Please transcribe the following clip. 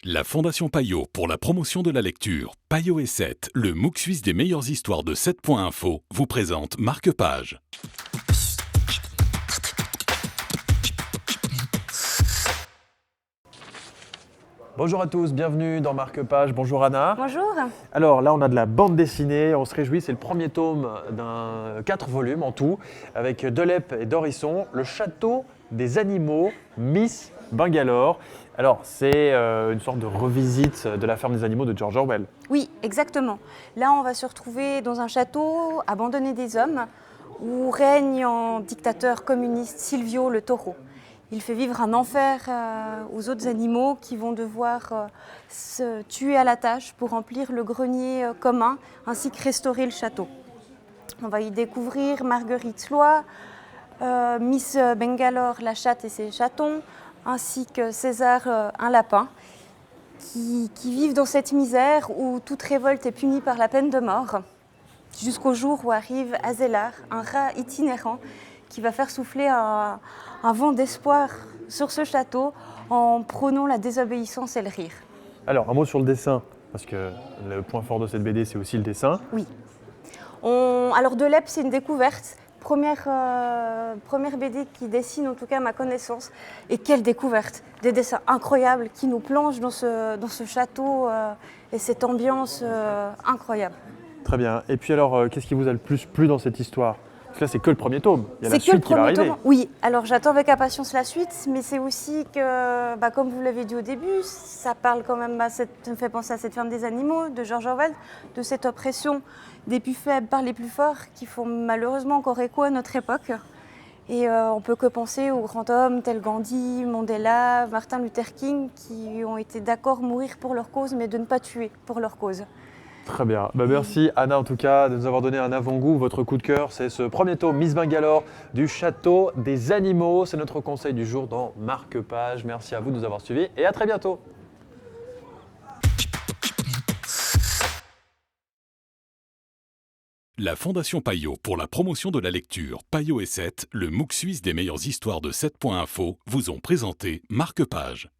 La Fondation Payot pour la promotion de la lecture, Payot et 7, le MOOC suisse des meilleures histoires de 7.info, vous présente Marque-Page. Bonjour à tous, bienvenue dans Marque-Page. Bonjour Anna. Bonjour. Alors là, on a de la bande dessinée, on se réjouit, c'est le premier tome d'un 4 volumes en tout, avec Delep et Dorisson, le château des animaux, Miss Bangalore. Alors, c'est une sorte de revisite de la ferme des animaux de George Orwell. Oui, exactement. Là, on va se retrouver dans un château abandonné des hommes où règne en dictateur communiste Silvio le taureau. Il fait vivre un enfer aux autres animaux qui vont devoir se tuer à la tâche pour remplir le grenier commun ainsi que restaurer le château. On va y découvrir Marguerite Sloy, Miss Bangalore la chatte et ses chatons, ainsi que César un lapin, qui vivent dans cette misère où toute révolte est punie par la peine de mort, jusqu'au jour où arrive Azellar, un rat itinérant, qui va faire souffler un vent d'espoir sur ce château en prônant la désobéissance et le rire. Alors, un mot sur le dessin, parce que le point fort de cette BD, c'est aussi le dessin. Oui. Alors Delep, c'est une découverte. Première BD qui dessine, en tout cas à ma connaissance. Et quelle découverte! Des dessins incroyables qui nous plongent dans ce château et cette ambiance incroyable. Très bien. Et puis alors, qu'est-ce qui vous a le plus plu dans cette histoire? Parce que là, c'est que le premier tome. Il y a la C'est que le suite qui va premier arriver. tome. Oui, alors j'attends avec impatience la suite, mais c'est aussi que, comme vous l'avez dit au début, ça parle quand même, ça me fait penser à cette ferme des animaux de George Orwell, de cette oppression des plus faibles par les plus forts qui font malheureusement encore écho à notre époque. Et on peut que penser aux grands hommes tels Gandhi, Mandela, Martin Luther King, qui ont été d'accord mourir pour leur cause, mais de ne pas tuer pour leur cause. Très bien. Merci Anna en tout cas de nous avoir donné un avant-goût. Votre coup de cœur, c'est ce premier tome Miss Bangalore du château des animaux. C'est notre conseil du jour dans Marque-Page. Merci à vous de nous avoir suivis et à très bientôt. La Fondation Payot pour la promotion de la lecture, Payot et 7, le MOOC suisse des meilleures histoires de 7.info, vous ont présenté Marque-Page.